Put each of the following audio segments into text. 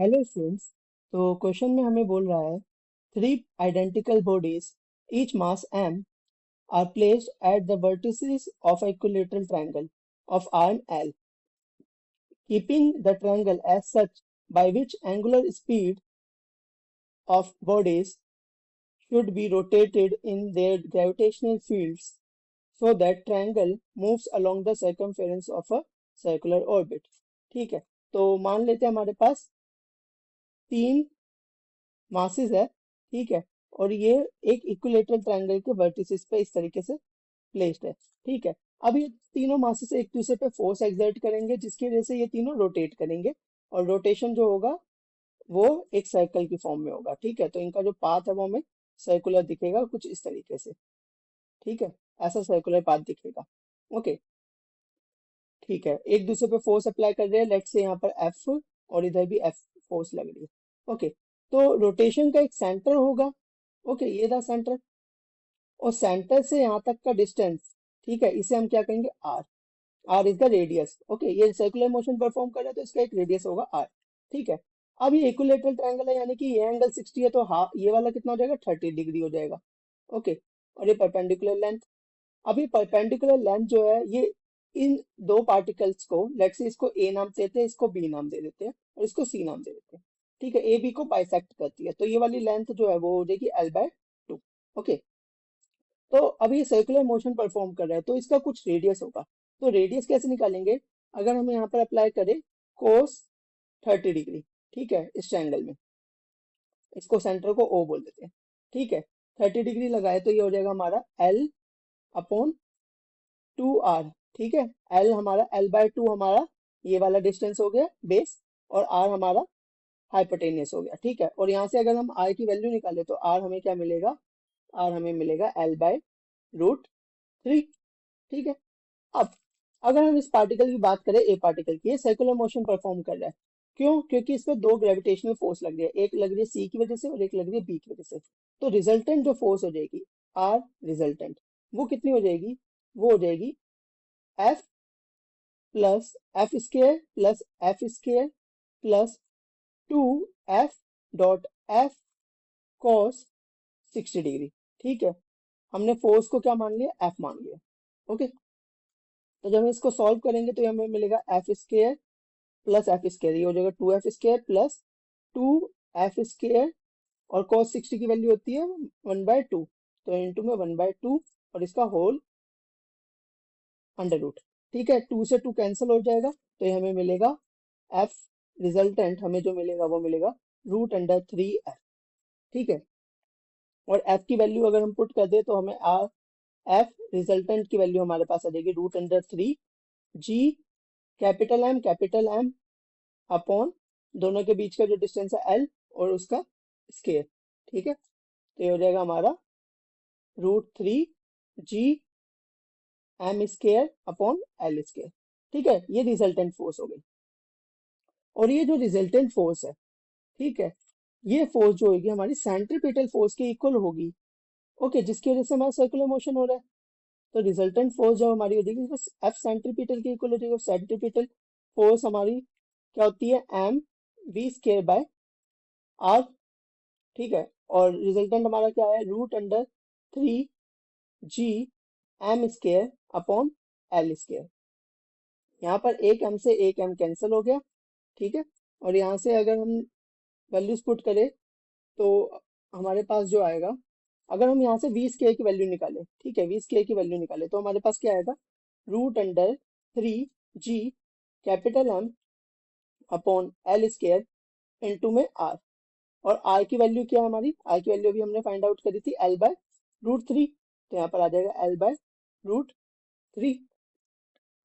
Hello students. तो question में हमें बोल रहा है three identical bodies each mass m are placed at the vertices of an equilateral triangle of arm L, keeping the triangle as such by which angular speed of bodies should be rotated in their gravitational fields so that triangle moves along the circumference of a circular orbit। ठीक है, तो मान लेते हैं हमारे पास तीन masses है। ठीक है, और ये एक इक्विलेटरल ट्रायंगल के वर्टिसेस पे इस तरीके से प्लेस्ड है। ठीक है, अब ये तीनों मासेस एक दूसरे पे फोर्स एक्सर्ट करेंगे जिसकी वजह से ये तीनों रोटेट करेंगे, और रोटेशन जो होगा वो एक सर्कल की फॉर्म में होगा। ठीक है, तो इनका जो पाथ है वो हमें सर्कुलर दिखेगा कुछ इस तरीके से। ठीक है, ऐसा सर्कुलर पाथ दिखेगा। ओके, ठीक है, एक दूसरे पे फोर्स अप्लाई कर रहे हैं। लेट्स से यहाँ पर एफ और इधर भी एफ फोर्स लग रही है। ओके, तो रोटेशन का एक सेंटर होगा। ओके, ये था सेंटर, और सेंटर से यहाँ तक का डिस्टेंस, ठीक है, इसे हम क्या कहेंगे, R. R is the radius. Okay, ये सर्कुलर मोशन परफॉर्म कर रहा है तो इसका एक रेडियस होगा आर। ठीक है, अब ये इक्विलेटरल ट्रायंगल है, यानी कि ये एंगल 60 है, तो हाफ ये वाला कितना हो जाएगा, 30 डिग्री हो जाएगा। ओके, और ये परपेंडिकुलर लेंथ। अब ये परपेंडिकुलर लेंथ जो है ये इन दो पार्टिकल्स को, लेट्स से इसको ए नाम देते हैं, इसको बी नाम दे देते हैं, और इसको सी नाम दे देते हैं। ठीक है, ए बी को बाइसेक्ट करती है, तो ये वाली लेंथ जो है वो हो जाएगी L/2। ओके, तो अभी ये सर्कुलर मोशन परफॉर्म कर रहा है तो इसका कुछ रेडियस होगा। तो रेडियस कैसे निकालेंगे, अगर हम यहाँ पर अप्लाई करें कोस 30 डिग्री, ठीक है, इस ट्रायंगल में, इसको सेंटर को ओ बोल देते हैं। ठीक है, 30 डिग्री लगाए तो ये हो जाएगा हमारा L/2R। ठीक है, L/2 हमारा ये वाला डिस्टेंस हो गया बेस, और R हमारा हाइपोटेनियस हो गया। ठीक है, और यहाँ से अगर हम R की वैल्यू निकाले तो R हमें क्या मिलेगा, R हमें मिलेगा L/√3। ठीक है, अब अगर हम इस पार्टिकल की बात करें, ए पार्टिकल की, ये सर्कुलर मोशन परफॉर्म कर रहा है। क्यों, क्योंकि इस पे दो ग्रेविटेशनल फोर्स लग रही है, एक लग रही है सी की वजह से और एक लग रही है बी की वजह से। तो रिजल्टेंट जो फोर्स हो जाएगी, आर रिजल्टेंट, वो कितनी हो जाएगी, वो हो जाएगी F plus F square plus F square plus 2F.F cos 60 degree. ठीक है, हमने फोर्स को क्या मान लिया, एफ मान लिया। ओके, तो जब हम इसको सॉल्व करेंगे तो ये हमें मिलेगा F square plus F square, ये हो जाएगा 2F² प्लस 2F², और cos 60 की वैल्यू होती है 1/2, तो इंटू में 1/2 और इसका होल अंडर रूट। ठीक है, 2 से 2 कैंसिल हो जाएगा, तो ये हमें मिलेगा एफ रिजल्टेंट, हमें जो मिलेगा वो मिलेगा √3F। ठीक है, और एफ की वैल्यू अगर हम पुट कर दे तो हमें एफ रिजल्टेंट की वैल्यू हमारे पास आ जाएगी √3 जी कैपिटल एम अपॉन दोनों के बीच का जो डिस्टेंस है एल और उसका स्केयर। ठीक है, तो ये हो जाएगा हमारा √3 जी एम² अपॉन एल स्केयर। ठीक है, ये रिजल्टेंट फोर्स हो गई। और ये जो रिजल्टेंट फोर्स है, ठीक है, ये फोर्स जो होगी हमारी सेंट्रीपिटल फोर्स के इक्वल होगी। ओके, जिसकी वजह से हमारा सर्कुलर मोशन हो रहा है। तो रिजल्टेंट फोर्स जब हमारी हो जाएगी बस एफ सेंट्रीपिटल के इक्वल हो जाएगी, और सेंट्रीपिटल फोर्स हमारी क्या होती है, mv²/r। ठीक है, और रिजल्टेंट हमारा क्या है, √3 जी एम² अपॉन एल स्केयर। यहाँ पर एक एम से एक एम कैंसिल हो गया। ठीक है, और यहाँ से अगर हम वैल्यूज पुट करें तो हमारे पास जो आएगा, अगर हम यहाँ से वी² की वैल्यू निकालें, ठीक है, वी² की वैल्यू निकालें तो हमारे पास क्या आएगा, √3 जी अपॉन एल स्केयर इंटू में आर। और आर की वैल्यू क्या है हमारी, आर की वैल्यू अभी हमने फाइंड आउट करी थी L/√3, तो यहाँ पर आ जाएगा L/√3।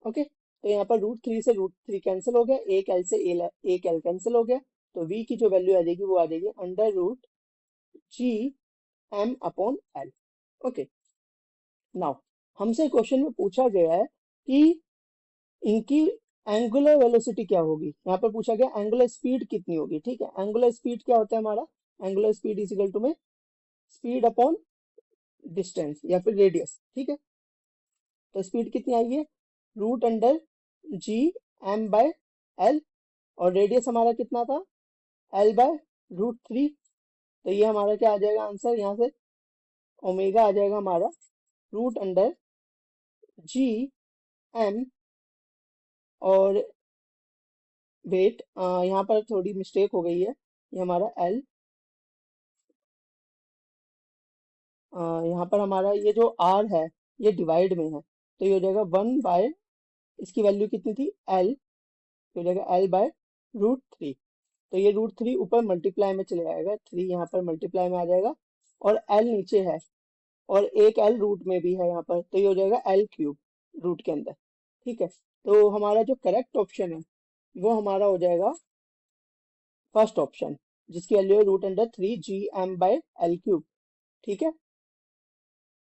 ओके, तो यहाँ पर √3 से √3 कैंसिल हो गया, एक एल से एक एल कैंसिल हो गया, तो वी की जो वैल्यू आ जाएगी वो आ जाएगी √G m/L। ओके, नाउ हमसे क्वेश्चन में पूछा गया है कि इनकी एंगुलर वेलोसिटी क्या होगी। यहाँ पर पूछा गया एंगुलर स्पीड कितनी होगी। ठीक है, एंगुलर स्पीड क्या होता है हमारा, angular speed is equal to में स्पीड अपॉन डिस्टेंस या फिर रेडियस। ठीक है, तो स्पीड कितनी आई है, √G m/L, और रेडियस हमारा कितना था, L/√3। तो ये हमारा क्या आ जाएगा आंसर यहाँ से, ओमेगा आ जाएगा हमारा √G m। और वेट, यहाँ पर थोड़ी मिस्टेक हो गई है, ये हमारा L, यहाँ पर हमारा ये जो R है ये डिवाइड में है, तो ये हो जाएगा 1/, इसकी वैल्यू कितनी थी L, तो हो जाएगा L/√3। तो ये √3 ऊपर मल्टीप्लाई में चले जाएगा, 3 यहाँ पर मल्टीप्लाई में आ जाएगा, और L नीचे है, और एक L रूट में भी है यहाँ पर, तो ये हो जाएगा L³ रूट के अंदर। ठीक है, तो हमारा जो करेक्ट ऑप्शन है वो हमारा हो जाएगा फर्स्ट ऑप्शन, जिसकी वैल्यू है √3 GM/L³। ठीक है।